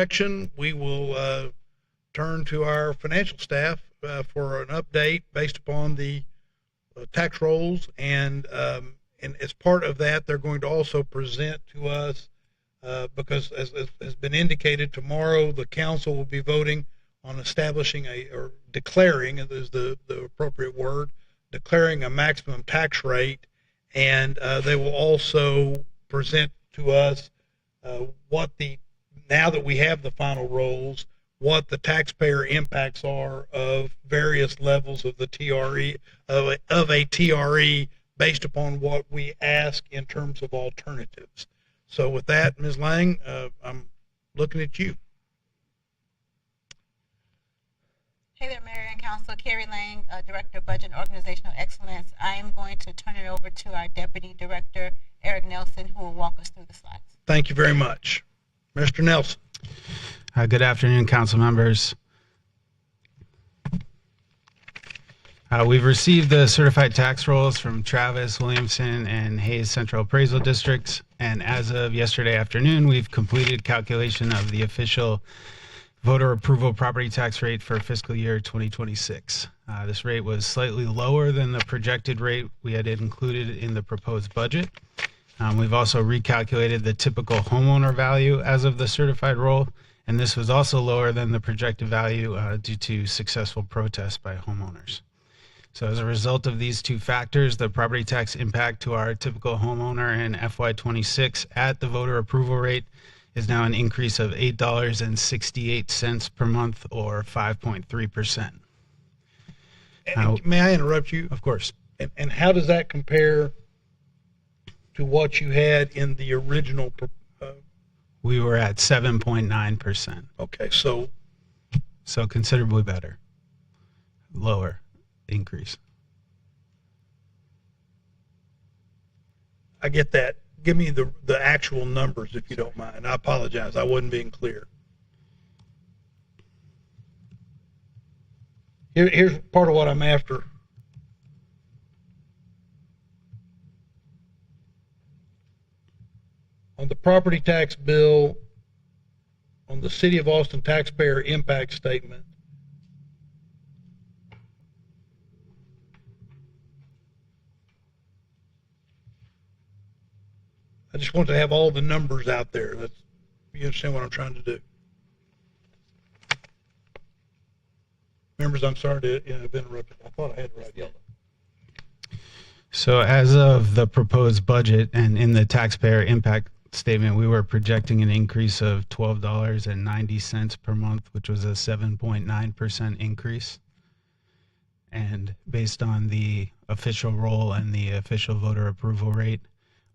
section, we will turn to our financial staff for an update based upon the tax rolls, and as part of that, they're going to also present to us, because as has been indicated, tomorrow the council will be voting on establishing or declaring, is the appropriate word, declaring a maximum tax rate, and they will also present to us now that we have the final rolls, what the taxpayer impacts are of various levels of the TRE, of a TRE, based upon what we ask in terms of alternatives. So with that, Ms. Lang, I'm looking at you. Hey there, Mayor and Council. Carrie Lang, Director of Budget and Organizational Excellence. I am going to turn it over to our Deputy Director, Eric Nelson, who will walk us through the slides. Thank you very much. Mr. Nelson. Good afternoon, council members. We've received the certified tax rolls from Travis, Williamson, and Hayes Central Appraisal Districts, and as of yesterday afternoon, we've completed calculation of the official voter approval property tax rate for fiscal year 2026. This rate was slightly lower than the projected rate we had included in the proposed budget. We've also recalculated the typical homeowner value as of the certified roll, and this was also lower than the projected value due to successful protests by homeowners. So as a result of these two factors, the property tax impact to our typical homeowner in FY26 at the voter approval rate is now an increase of $8.68 per month, or 5.3%. May I interrupt you? Of course. And how does that compare to what you had in the original? We were at 7.9%. Okay, so considerably better. Lower increase. I get that. Give me the actual numbers, if you don't mind. I apologize. I wasn't being clear. Here's part of what I'm after. On the property tax bill, on the City of Austin taxpayer impact statement, I just want to have all the numbers out there. You understand what I'm trying to do? Members, I'm sorry to have interrupted. I thought I had it right yellow. So as of the proposed budget and in the taxpayer impact statement, we were projecting an increase of $12.90 per month, which was a 7.9% increase. And based on the official roll and the official voter approval rate,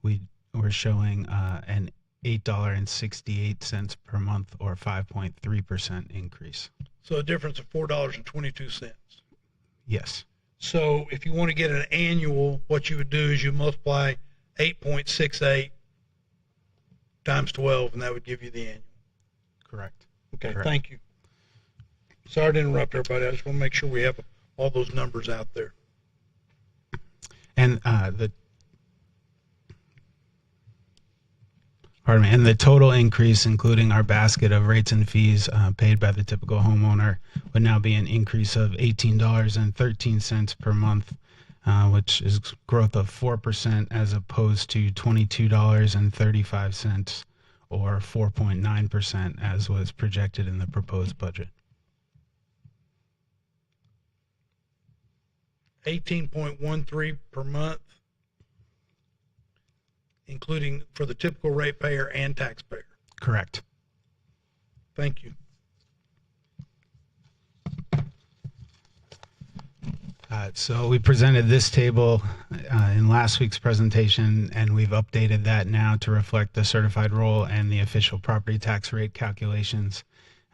we're showing an $8.68 per month, or 5.3% increase. So a difference of $4.22. Yes. So if you want to get an annual, what you would do is you multiply 8.68 times 12, and that would give you the annual. Correct. Okay, Correct. Thank you. Sorry to interrupt everybody. I just want to make sure we have all those numbers out there. And and the total increase, including our basket of rates and fees paid by the typical homeowner, would now be an increase of $18.13 per month, which is growth of 4% as opposed to $22.35, or 4.9% as was projected in the proposed budget. 18.13 per month, including for the typical ratepayer and taxpayer. Correct. Thank you. So we presented this table in last week's presentation, and we've updated that now to reflect the certified roll and the official property tax rate calculations.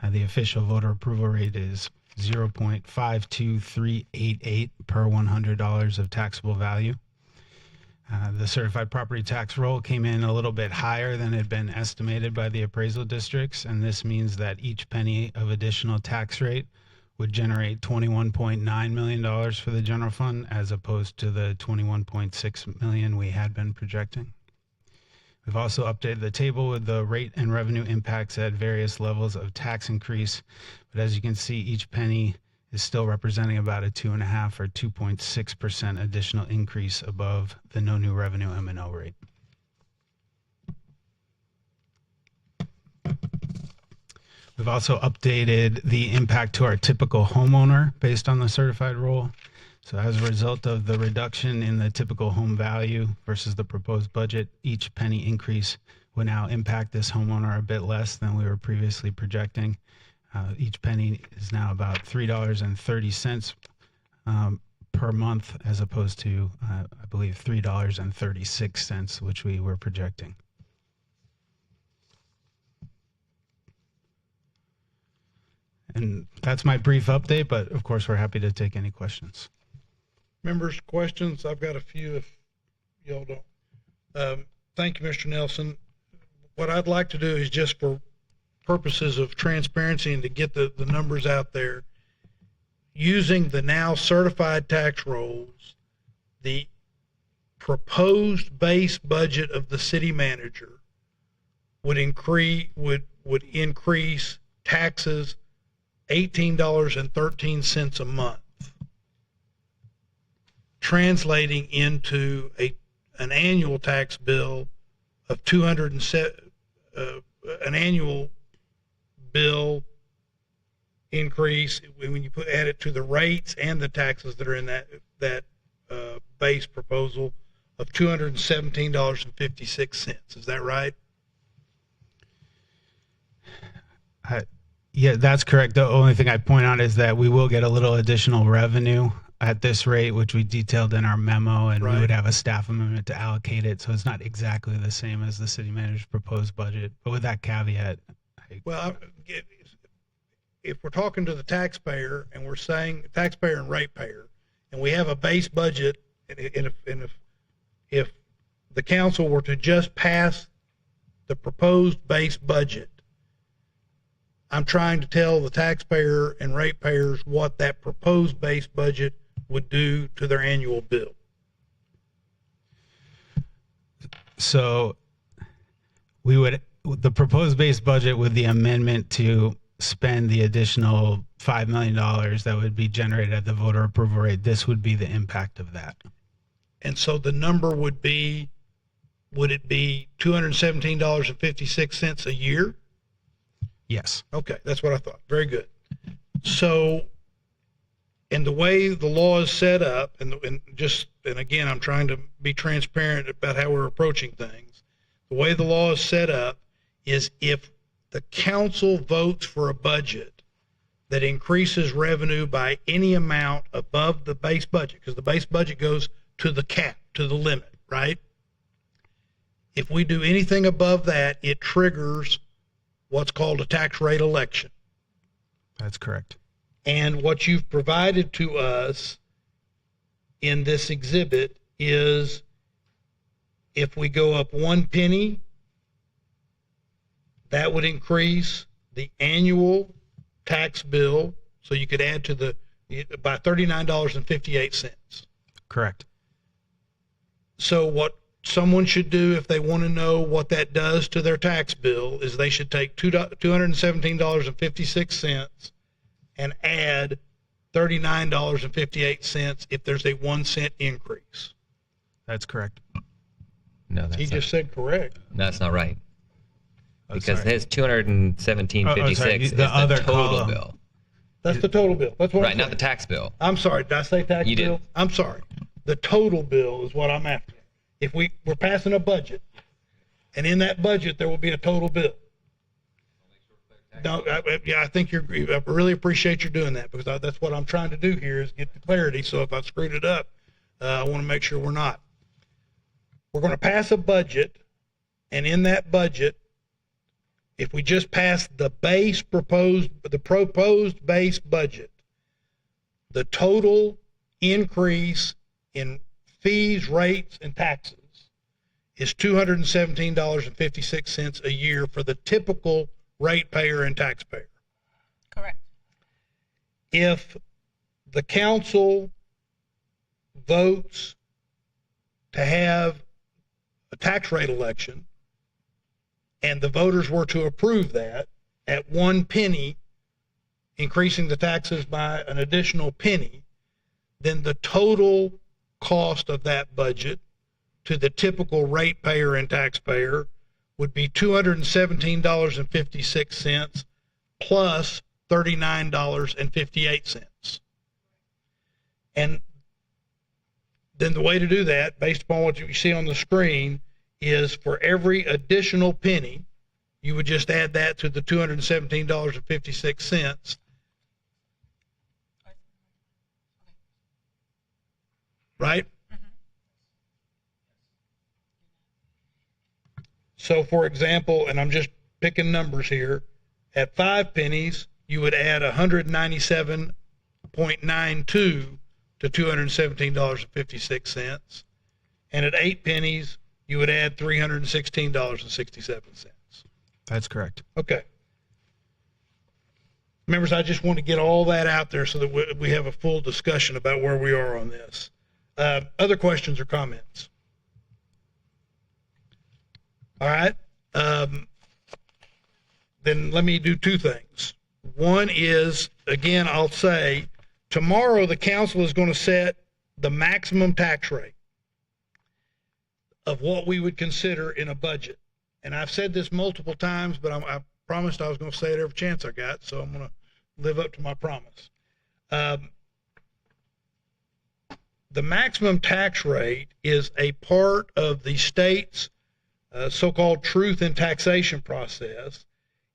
The official voter approval rate is 0.52388 per $100 of taxable value. The certified property tax roll came in a little bit higher than had been estimated by the appraisal districts, and this means that each penny of additional tax rate would generate $21.9 million for the general fund, as opposed to the $21.6 million we had been projecting. We've also updated the table with the rate and revenue impacts at various levels of tax increase. But as you can see, each penny is still representing about a 2.5 or 2.6% additional increase above the no new revenue M&O rate. We've also updated the impact to our typical homeowner based on the certified roll. So as a result of the reduction in the typical home value versus the proposed budget, each penny increase would now impact this homeowner a bit less than we were previously projecting. Each penny is now about $3.30 per month, as opposed to, I believe, $3.36, which we were projecting. And that's my brief update, but of course, we're happy to take any questions. Members, questions? I've got a few if y'all don't. Thank you, Mr. Nelson. What I'd like to do is, just for purposes of transparency and to get the numbers out there, using the now certified tax rolls, the proposed base budget of the city manager would increase taxes $18.13 a month, translating into an annual tax bill of an annual bill increase when you add it to the rates and the taxes that are in that base proposal of $217.56. Is that right? Yeah, that's correct. The only thing I'd point out is that we will get a little additional revenue at this rate, which we detailed in our memo, and Right. we would have a staff amendment to allocate it. So it's not exactly the same as the city manager's proposed budget. But with that caveat, Well, if we're talking to the taxpayer and we're saying taxpayer and ratepayer, and we have a base budget, and if the council were to just pass the proposed base budget, I'm trying to tell the taxpayer and ratepayers what that proposed base budget would do to their annual bill. so the proposed base budget with the amendment to spend the additional $5 million that would be generated at the voter approval rate, this would be the impact of that. And so the number would it be $217.56 a year? Yes. Okay, that's what I thought. Very good. So, and the way the law is set up, and again, I'm trying to be transparent about how we're approaching things. The way the law is set up is, if the council votes for a budget that increases revenue by any amount above the base budget, because the base budget goes to the cap, to the limit, right? If we do anything above that, it triggers what's called a tax rate election. That's correct. And what you've provided to us in this exhibit is, if we go up 1 penny, that would increase the annual tax bill, so you could add to by $39.58. Correct. So what someone should do, if they want to know what that does to their tax bill, is they should take $217.56 and add $39.58 if there's a 1 cent increase. That's correct. No, that's He just said correct. that's not right. Oh, Because sorry. his 217.56 sorry, is the the other total column. bill. That's the total bill. That's what Right, I'm not saying. the tax bill. I'm sorry. Did I say tax You did. bill? I'm sorry. The total bill is what I'm after. If we're passing a budget, and in that budget there will be a total bill. No, I think I really appreciate you doing that, because that's what I'm trying to do here, is get the clarity. So if I screwed it up, I want to make sure we're not. We're going to pass a budget, and in that budget, if we just pass the proposed base budget, the total increase in fees, rates, and taxes is $217.56 a year for the typical ratepayer and taxpayer. Correct. If the council votes to have a tax rate election, and the voters were to approve that at 1 penny, increasing the taxes by an additional penny, then the total cost of that budget to the typical ratepayer and taxpayer would be $217.56 plus $39.58. And then the way to do that, based upon what you see on the screen, is for every additional penny, you would just add that to the $217.56. Right? So, for example, and I'm just picking numbers here, at 5 pennies, you would add 197.92 to $217.56. And at 8 pennies, you would add $316.67. That's correct. Okay. Members, I just want to get all that out there so that we have a full discussion about where we are on this. Other questions or comments? All right. Then let me do 2 things. One is, again, I'll say, tomorrow the council is going to set the maximum tax rate of what we would consider in a budget. And I've said this multiple times, but I promised I was going to say it every chance I got, so I'm going to live up to my promise. The maximum tax rate is a part of the state's so-called truth in taxation process,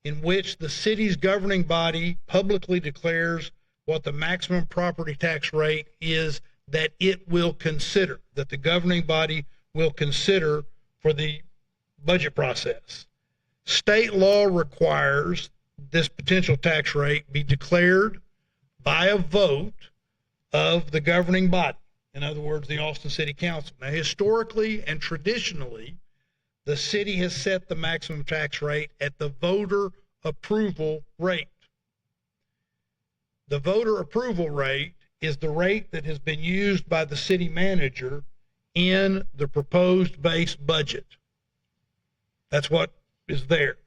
in which the city's governing body publicly declares what the maximum property tax rate is that it will consider, that the governing body will consider for the budget process. State law requires this potential tax rate be declared by a vote of the governing body. In other words, the Austin City Council. Now, historically and traditionally, the city has set the maximum tax rate at the voter approval rate. The voter approval rate is the rate that has been used by the city manager in the proposed base budget. That's what is there.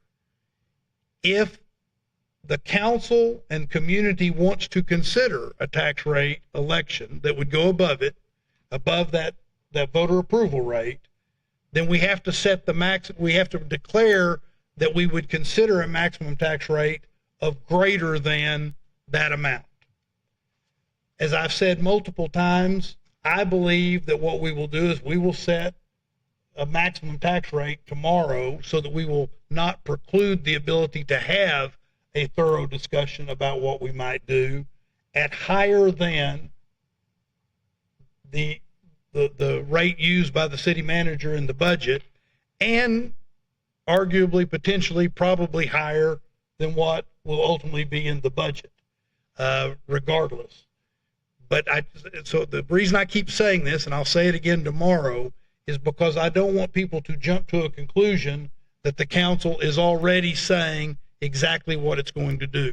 If the council and community wants to consider a tax rate election that would go above it, above that voter approval rate, then we have to set the max, we have to declare that we would consider a maximum tax rate of greater than that amount. As I've said multiple times, I believe that what we will do is we will set a maximum tax rate tomorrow so that we will not preclude the ability to have a thorough discussion about what we might do at higher than the rate used by the city manager in the budget, and arguably, potentially, probably higher than what will ultimately be in the budget, regardless. But so the reason I keep saying this, and I'll say it again tomorrow, is because I don't want people to jump to a conclusion that the council is already saying exactly what it's going to do.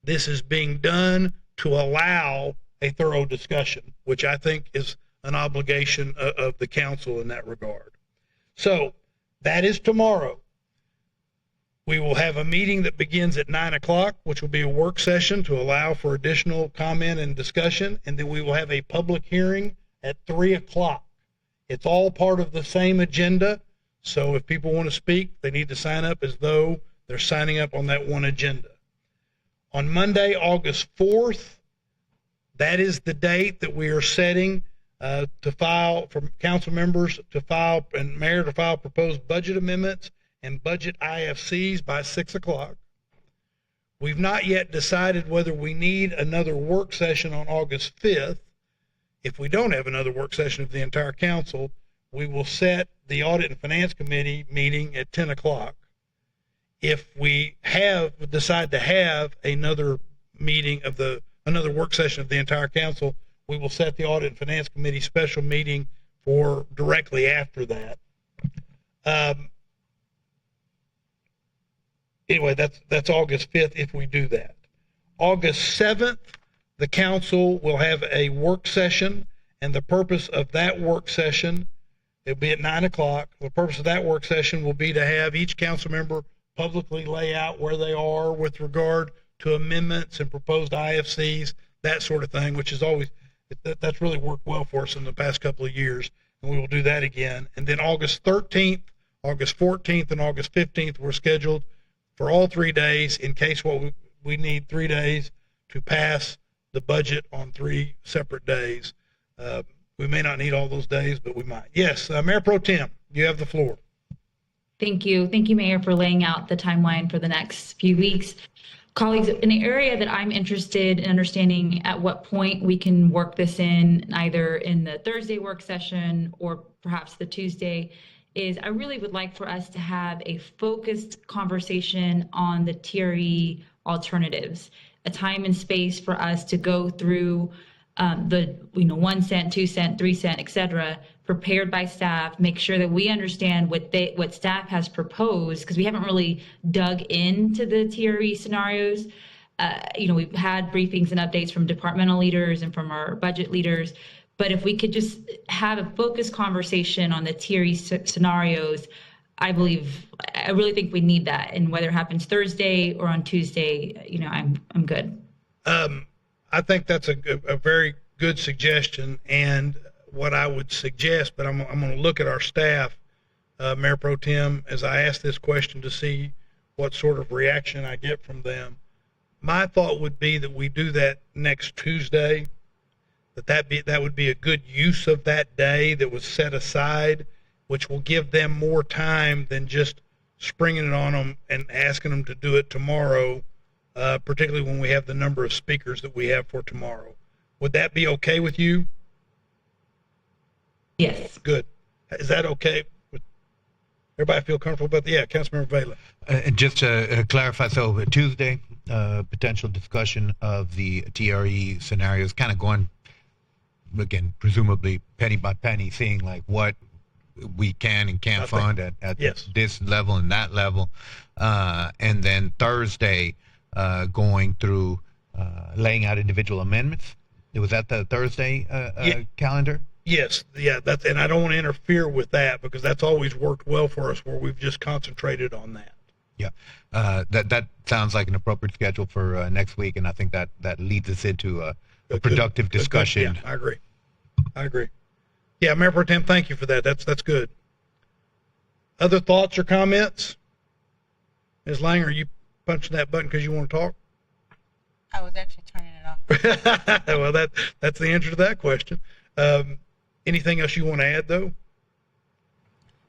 This is being done to allow a thorough discussion, which I think is an obligation of the council in that regard. So that is tomorrow. We will have a meeting that begins at 9 o'clock, which will be a work session to allow for additional comment and discussion. And then we will have a public hearing at 3 o'clock. It's all part of the same agenda. So if people want to speak, they need to sign up as though they're signing up on that one agenda. On Monday, August 4th, that is the date that we are setting to file, for council members to file and mayor to file proposed budget amendments and budget IFCs by 6 o'clock. We've not yet decided whether we need another work session on August 5th. If we don't have another work session of the entire council, we will set the Audit and Finance Committee meeting at 10 o'clock. If we decide to have another meeting of another work session of the entire council, we will set the Audit and Finance Committee special meeting for directly after that. Anyway, that's August 5th if we do that. August 7th, the council will have a work session, and the purpose of that work session It'll be at 9 o'clock. The purpose of that work session will be to have each council member publicly lay out where they are with regard to amendments and proposed IFCs, that sort of thing, which is always, that's really worked well for us in the past couple of years. And we will do that again. And then August 13th, August 14th, and August 15th, we're scheduled for all 3 days in case we need 3 days to pass the budget on 3 separate days. We may not need all those days, but we might. Yes, Mayor Pro Tem, you have the floor. Thank you. Thank you, Mayor, for laying out the timeline for the next few weeks. Colleagues, in the area that I'm interested in understanding at what point we can work this in, either in the Thursday work session or perhaps the Tuesday, is I really would like for us to have a focused conversation on the TRE alternatives, a time and space for us to go through the 1 cent, 2 cent, 3 cent, et cetera, prepared by staff, make sure that we understand what staff has proposed, because we haven't really dug into the TRE scenarios. We've had briefings and updates from departmental leaders and from our budget leaders, but if we could just have a focused conversation on the TRE scenarios, I really think we need that. And whether it happens Thursday or on Tuesday, I'm good. I think that's a very good suggestion, and what I would suggest, but I'm going to look at our staff, Mayor Pro Tem, as I ask this question to see what sort of reaction I get from them. My thought would be that we do that next Tuesday, that would be a good use of that day that was set aside, which will give them more time than just springing it on them and asking them to do it tomorrow. Particularly when we have the number of speakers that we have for tomorrow. Would that be okay with you? Yes. Good. Is that okay? Everybody feel comfortable about that? Yeah, Councilmember Vela. Just to clarify, so Tuesday, potential discussion of the TRE scenarios, kind of going, again, presumably penny by penny, seeing like what we can and can't fund at yes. this level and that level. And then Thursday, going through laying out individual amendments. Was that the Thursday calendar? Yes, yeah, and I don't want to interfere with that because that's always worked well for us where we've just concentrated on that. Yeah, that sounds like an appropriate schedule for next week, and I think that leads us into a productive discussion. Yeah, I agree. Yeah, Mayor Pro Tem, thank you for that. That's good. Other thoughts or comments? Ms. Lang, are you punching that button because you want to talk? I was actually turning it off. Well, that's the answer to that question. Anything else you want to add, though?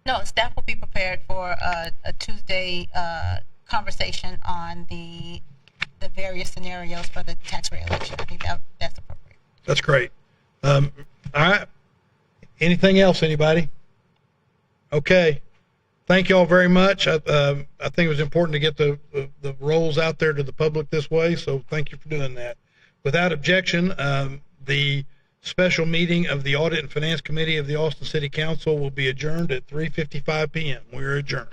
No, staff will be prepared for a Tuesday conversation on the various scenarios for the tax rate election. I think that's appropriate. That's great. All right. Anything else, anybody? Okay. Thank you all very much. I think it was important to get the roles out there to the public this way, so thank you for doing that. Without objection, the special meeting of the Audit and Finance Committee of the Austin City Council will be adjourned at 3:55 p.m. We are adjourned.